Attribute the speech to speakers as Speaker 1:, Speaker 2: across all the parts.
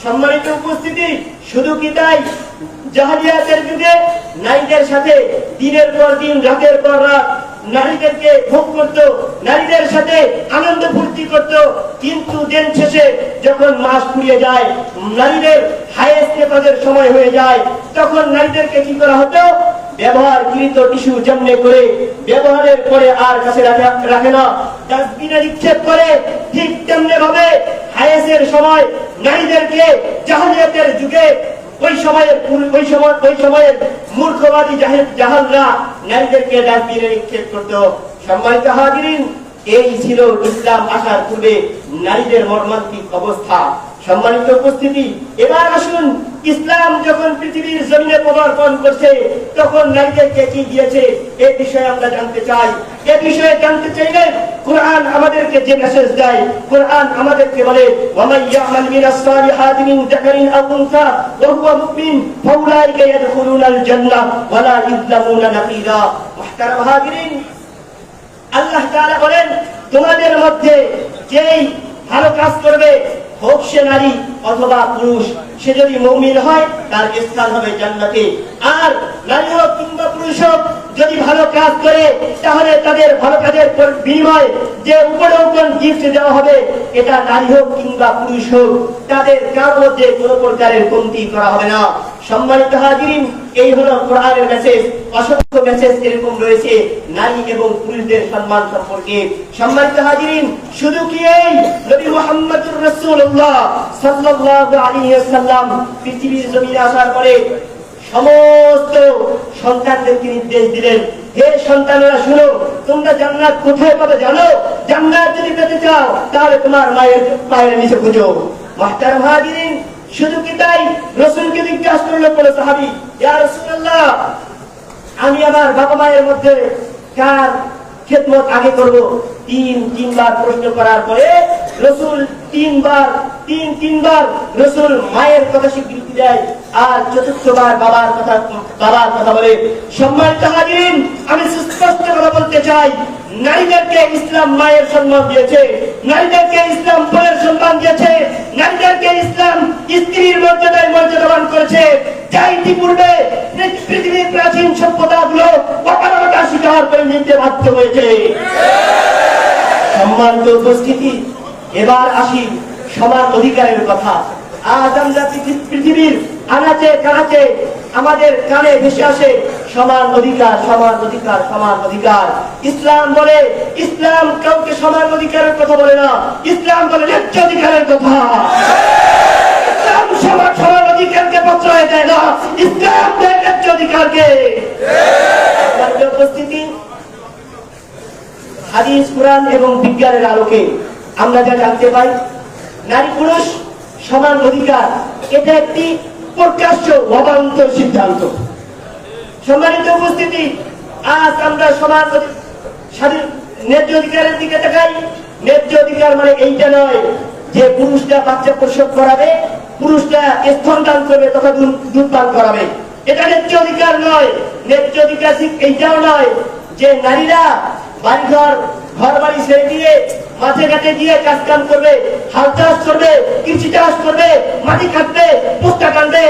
Speaker 1: সম্মানিত উপস্থিতি, শুধু কি তাই, জাহেলিয়াতের যুগে নারীদের সাথে দিনের পর দিন, রাতের পর রাত নারীদেরকে ভোগ করত, নারীদের সাথে আনন্দ ফুর্তি করত। কিন্তু দিন শেষে যখন মাস ফুরিয়ে যায়, নারীদের হায়েস্ট নেপাদের সময় হয়ে যায়, তখন নারীদেরকে কি করা হতো? ব্যবহারকৃত টিস্যু যেমনি করে ব্যবহারের পরে আর কাছে রাখে না, ডাস্টবিনে নিক্ষেপ করে, ঠিক তেমনি ভাবে হায়েসের সময় নারীদেরকে জাহেলিয়াতের যুগে ওই সময়ের মূর্খবাদী জাহালরা নারীদেরকে ডাস্টবিনে নিক্ষেপ করত। সম্মানিত হাজিরিন, এই ছিল ইসলাম আসার পূর্বে নারীদের মর্মান্তিক অবস্থা। সম্মানিত উপস্থিতি, এবার আসুন, ইসলাম যখন পৃথিবীর জমিনে পদার্পণ করছে তখন নারীদেরকে কি দিয়েছে এই বিষয়ে আমরা জানতে চাই। এই বিষয়ে জানতে চাইলে কোরআন আমাদেরকে যে মেসেজ দেয়, কোরআন আমাদেরকে বলে, ওয়ামান ইয়ামাল মিনাস সালিহাতি মিন যাকারিন আও উনসা ওয়া হুয়া মুমিন ফাউলাইকা ইয়াদখুলুনাল জান্নাহ ওয়া লা ইযলামুনা নাকিরা। মুহতারাম হাজিরিন, আল্লাহ তাআলা বলেন, তোমাদের মধ্যে যেই ভালো কাজ করবে, হোক সে নারী অথবা পুরুষ, সে যদি মুমিন হয় তার স্থান হবে জান্নাতে। আর নারী হোক কিংবা পুরুষ হোক, যদি ভালো কাজ করে তাহলে তাদের ভালো কাজের বিনিময়ে যে উপরে উপর গিফট দেওয়া হবে, এটা নারী হোক কিংবা পুরুষ হোক, তাদের কারোর মধ্যে কোনো প্রকারের কমতি করা হবে না। সম্মানিত হাজিরিন, এই হলো কোরআনের মেসেজ। অসংখ্য মেসেজ এরকম রয়েছে নারী এবং পুরুষদের সম্মান সম্পর্কে। সম্মানিত হাজিরিন, শুধু কি এই নবী মুহাম্মদুর রাসূলুল্লাহ সাল্লাল্লাহু আলাইহি ওয়াসাল্লাম পৃথিবীর জমিনে আসার পরে সমস্ত সন্তানদেরকে নির্দেশ দিলেন, হে সন্তানেরা শুনো, তোমরা জান্নাত কোথায় পাবে জানো? জান্নাত যদি পেতে চাও তাহলে তোমার মায়ের পায়ের নিচে খুঁজো। মুহতারাম হাজিরিন, শুধু কি তাই, রাসূলকে জিজ্ঞাসা করলো কোন সাহাবী, ইয়া রাসূলুল্লাহ, আমি আমার বাবা মায়ের মধ্যে কার খেদমত আগে করব? তিনবার প্রশ্ন করার পরে রাসূল তিনবার রাসূল মায়ের কথা স্বীকৃতি দেয়, আর চতুর্থবার বাবার কথা বলে। সম্মানিত হাজিরিন, আমি সুস্পষ্ট কথা বলতে চাই, নারীদেরকে ইসলাম মায়ের সম্মান দিয়েছে, নারীদেরকে ইসলাম বোনের সম্মান দিয়েছে, নারীদেরকে ইসলাম স্ত্রীর মর্যাদায় মর্যাদাবান করেছে, যা ইতিপূর্বে পৃথিবীর প্রাচীন সভ্যতাগুলো অপারগতার শিকার করে নিতে বাধ্য হয়েছে। সম্মানিত উপস্থিতি, এবার আসি সমান অধিকারের কথা। আজ আমরা পৃথিবীর আনাচে কানাচে আমাদের কানে ভেসে আসে সমান অধিকার, সমান অধিকার, সমান অধিকার। ইসলাম বলে, ইসলাম কাউকে সমান অধিকারের কথা বলে না, ইসলাম বলে ন্যায্য অধিকারের কথা। ইসলাম সমান অধিকারকে প্রশ্রয় দেয় না, ইসলাম দেয় ন্যায্য অধিকারকে। উপস্থিতি, হাদিস, কোরআন এবং বিজ্ঞানের আলোকে আমরা যা জানতে পাই, নারী পুরুষ সমান অধিকার, এটা একটি প্রকাশ্য অবান্তর সিদ্ধান্ত। সম্মানিত উপস্থিতি, আজ আমরা সমান স্বাধীন ন্যায্য অধিকারের দিকে তাকাই। ন্যায্য অধিকার মানে এইটা নয় যে পুরুষটা বাচ্চা প্রসব করাবে, পুরুষটা স্তনদান করবে তথা দুধ পান করাবে, এটা ন্যায্য অধিকার নয়। ন্যায্য অধিকার ঠিক এইটাও নয় যে নারীরা ঘর বাড়ি ছেড়ে দিয়ে মাঠে ঘাটে গিয়ে কাজ কাম করবে, হাল চাষ করবে, কৃষি চাষ করবে, মাটি কাটবে, পোস্তা টানবে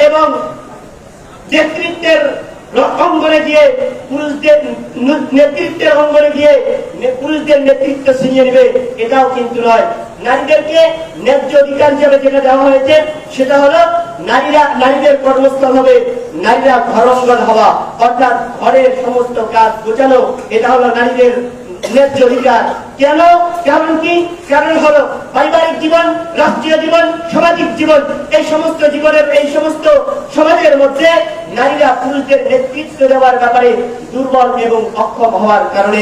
Speaker 1: এবং নেতৃত্বের অঙ্গনে গিয়ে পুরুষদের নেতৃত্বের অঙ্গনে গিয়ে পুরুষদের নেতৃত্ব ছিনিয়ে নেবে, এটাও কিন্তু নয়। নারীদেরকে ন্যায্য অধিকার হিসেবে যেটা দেওয়া হয়েছে সেটা হলো নারীদের কর্মস্থল হবে, নারীরা ঘরঙ্গন হওয়া, অর্থাৎ ঘরের সমস্ত কাজ গোছানো, এটা হলো নারীদের ন্যায্য অধিকার। কেন? কারণ কি? কারণ হলো পারিবারিক জীবন, রাষ্ট্রীয় জীবন, সামাজিক জীবন, এই সমস্ত জীবনের এই সমস্ত সমাজের মধ্যে নারীরা পুরুষদের নেতৃত্ব দেওয়ার ব্যাপারে দুর্বল এবং অক্ষম হওয়ার কারণে